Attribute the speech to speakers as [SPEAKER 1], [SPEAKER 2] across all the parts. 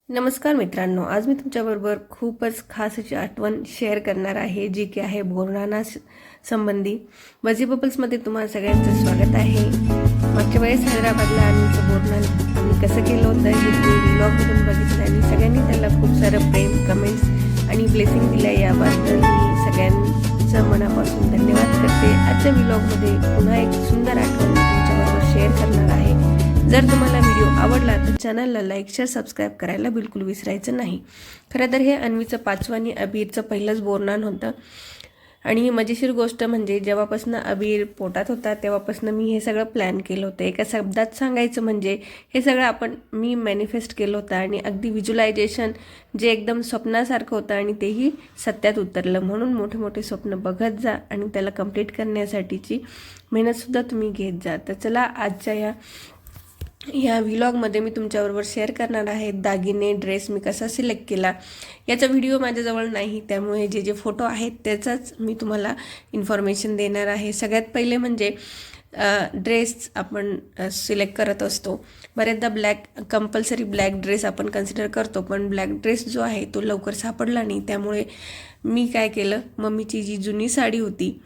[SPEAKER 1] नमस्कार मित्रांनो, आज मी तुमच्याबरोबर खूपच खास अशी आठवण शेअर करणार आहे, जी की आहे बोरनाना संबंधी. बजी बबल्समध्ये तुम्हाला सगळ्यांचं स्वागत आहे. मागच्या वेळेस हैदराबादला बोरनान आम्ही कसं केलं होतं हे तुम्ही व्लॉगमधून बघितलं आणि सगळ्यांनी त्याला खूप सारं प्रेम, कमेंट्स आणि ब्लेसिंग दिलं. याबद्दल मी सगळ्यांचं मनापासून धन्यवाद करते. आजच्या व्लॉगमध्ये पुन्हा एक सुंदर आठवण तुमच्याबरोबर शेअर करणार आहे. जर तुम्हाला व्हिडिओ आवडला तर चॅनलला लाईक, शेअर, सबस्क्राईब करायला बिलकुल विसरायचं नाही. खरं तर हे अन्वीचं 5वं आणि अबीरचं पहिलंच बोरनान होतं. आणि मजेशीर गोष्ट म्हणजे जेव्हापासून अबीर पोटात होता तेव्हापासून मी हे सगळं प्लॅन केलं होतं. एका शब्दात सांगायचं म्हणजे हे सगळं मी मॅनिफेस्ट केलं होतं आणि अगदी व्हिज्युलायझेशन जे एकदम स्वप्नासारखं होतं आणि तेही सत्यात उतरलं. म्हणून मोठे मोठे स्वप्न बघत जा आणि त्याला कंप्लीट करण्यासाठीची मेहनतसुद्धा तुम्ही घेत जा. तर चला, आजच्या ह्या व्लॉगमध्ये मी तुमच्याबरोबर शेअर करणार आहे दागिने, ड्रेस मी कसा सिलेक्ट केला. याचा व्हिडिओ माझ्याजवळ नाही, त्यामुळे जे फोटो आहेत त्याचाच मी तुम्हाला इन्फॉर्मेशन देणार आहे. सगळ्यात पहिले म्हणजे ड्रेस आपण सिलेक्ट करत असतो. बऱ्याचदा कंपल्सरी ब्लॅक ड्रेस आपण कन्सिडर करतो, पण ब्लॅक ड्रेस जो आहे तो लवकर सापडला नाही. त्यामुळे मी काय केलं, मम्मीची जी जुनी साडी होती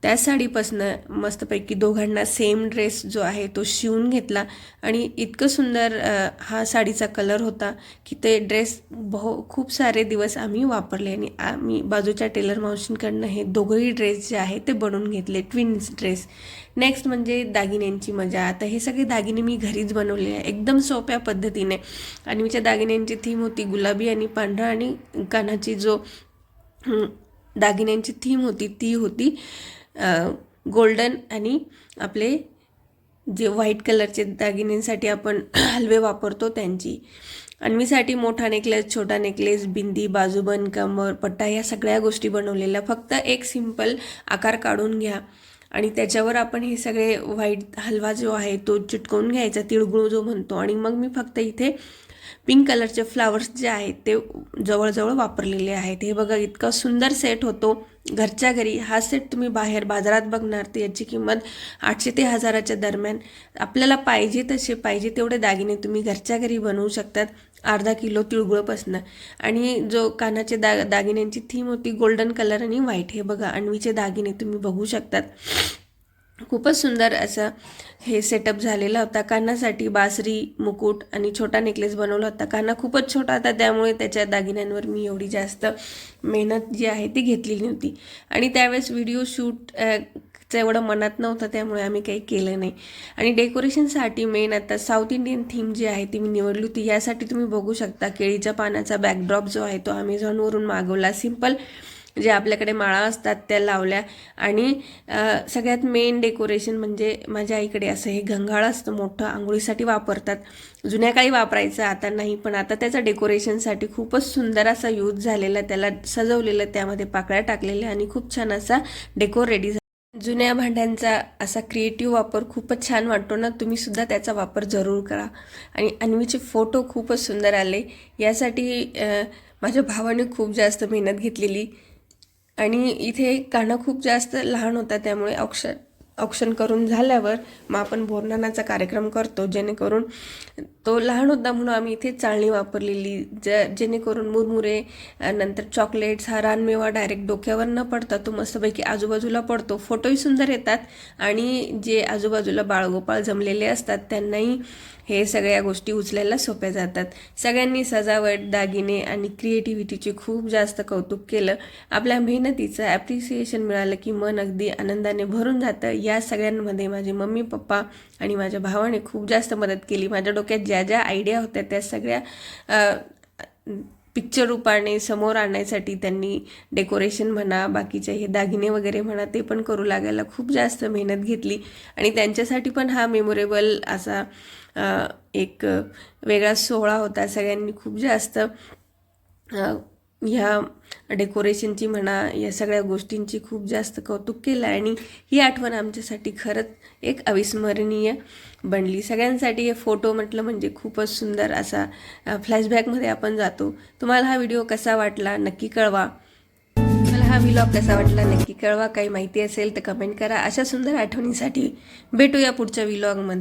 [SPEAKER 1] त्या साडीपासनं मस्तपैकी दोघांना सेम ड्रेस जो आहे तो शिवून घेतला. आणि इतकं सुंदर हा साडीचा कलर होता की ते ड्रेस खूप सारे दिवस आम्ही वापरले. आणि आम्ही बाजूच्या टेलर मावशींकडनं हे दोघंही ड्रेस जे आहे ते बनवून घेतले, ट्विन्स ड्रेस. नेक्स्ट म्हणजे दागिन्यांची मजा. आता हे सगळे दागिने मी घरीच बनवले आहे एकदम सोप्या पद्धतीने. आणि मीच्या दागिन्यांची थीम होती गुलाबी आणि पांढरा, आणि कानाची जो दागिन्यांची थीम होती ती होती गोल्डन आणि आपले जे व्हाईट कलरचे दागिन्यांसाठी आपण हलवे वापरतो त्यांची. अन्वीसाठी मोठा नेकलेस, छोटा नेकलेस, बिंदी, बाजूबंद, कमर, पट्टा या सगळ्या गोष्टी बनवलेल्या. फक्त एक सिंपल आकार काढून घ्या आणि त्याच्यावर आपण हे सगळे व्हाईट हलवा जो आहे तो चिटकवून घ्यायचा, तिळगुळ जो म्हणतो. आणि मग मी फक्त इथे पिंक कलरचे फ्लावर्स जे आहेत ते जवळजवळ वापरलेले आहेत. हे बघा, इतका सुंदर सेट होतो घरच्या घरी. हा सेट तुम्ही बाहेर बाजारात बघणार तर याची किंमत 800 ते 1000च्या दरम्यान. आपल्याला पाहिजे तेवढे दागिने तुम्ही घरच्या घरी बनवू शकतात, अर्धा किलो तिळगुळपासनं. आणि जो कानाचे दागिन्यांची थीम होती गोल्डन कलर आणि व्हाईट. हे बघा, अन्वीचे दागिने तुम्ही बघू शकतात. खूपच सुंदर असं हे सेटअप झालेला होता. कानासाठी बासरी, मुकुट आणि छोटा नेकलेस बनवला होता. काना खूपच छोटा होता, त्यामुळे त्याच्या दागिन्यांवर मी एवढी जास्त मेहनत जी आहे ती घेतलेली नव्हती. आणि त्यावेळेस व्हिडिओ शूटचं एवढं मनात नव्हतं, त्यामुळे आम्ही काही केलं नाही. आणि डेकोरेशनसाठी मेन आता साऊथ इंडियन थीम जी आहे ती मी निवडली होती. यासाठी तुम्ही बघू शकता केळीच्या पानाचा बॅकड्रॉप जो आहे तो अमेझॉनवरून मागवला. सिंपल जे आपल्याकडे माळा असतात त्या लावल्या. आणि सगळ्यात मेन डेकोरेशन म्हणजे माझ्या आईकडे असं हे घंगाळ असतं मोठं, आंघोळीसाठी वापरतात. जुन्या काळी वापरायचं, आता नाही, पण आता त्याचा डेकोरेशनसाठी खूपच सुंदर असा यूज झालेला, त्याला सजवलेलं, त्यामध्ये पाकळ्या टाकलेल्या आणि खूप छान असा डेकोर रेडी झाला. जुन्या भांड्यांचा असा क्रिएटिव्ह वापर खूपच छान वाटतो ना, तुम्ही सुद्धा त्याचा वापर जरूर करा. आणि अन्वीचे फोटो खूपच सुंदर आले. यासाठी माझ्या भावाने खूप जास्त मेहनत घेतलेली. आणि इथे काना खूप जास्त लहान होता, त्यामुळे ऑप्शन करून झाल्यावर मग आपण बोरनानाचा कार्यक्रम करतो, जेणेकरून तो लहान होता म्हणून आम्ही इथे चाळणी वापरलेली, जेणेकरून मुरमुरे नंतर चॉकलेट्स हा रानमेवा डायरेक्ट डोक्यावर न पडता तो मस्तपैकी आजूबाजूला पडतो. फोटोही सुंदर येतात आणि जे आजूबाजूला बाळगोपाळ जमलेले असतात त्यांनाही हे सगळ्या गोष्टी उचलायला सोप्या जातात. सगळ्यांनी सजावट, दागिने आणि क्रिएटिव्हिटीचे खूप जास्त कौतुक केलं. आपल्या मेहनतीचं ॲप्रिसिएशन मिळालं की मन अगदी आनंदाने भरून जातं. या सगळ्यांमध्ये माझे मम्मी, पप्पा आणि माझ्या भावाने खूप जास्त मदत केली. माझ्या डोक्यात ज्या ज्या आयडिया होत्या त्या सगळ्या पिक्चर रूपाने समोर आणण्यासाठी त्यांनी डेकोरेशन म्हणा, बाकीचे हे दागिने वगैरे म्हणा, ते पण करू लागायला खूप जास्त मेहनत घेतली. आणि त्यांच्यासाठी पण हा मेमोरेबल असा एक वेगळा सोहळा होता. सगळ्यांनी खूप जास्त ह्या डेकोरेशनची म्हणा, या सगळ्या गोष्टींची खूप जास्त कौतुक केलं. आणि ही आठवण आमच्यासाठी खरंच एक अविस्मरणीय बनली. सगळ्यांसाठी हे फोटो म्हटलं म्हणजे खूपच सुंदर असा फ्लॅशबॅकमध्ये आपण जातो. तुम्हाला हा व्हिडिओ कसा वाटला नक्की कळवा. मला हा व्लॉग कसा वाटला नक्की कळवा. काही माहिती असेल तर कमेंट करा. अशा सुंदर आठवणीसाठी भेटूया पुढच्या व्लॉगमध्ये.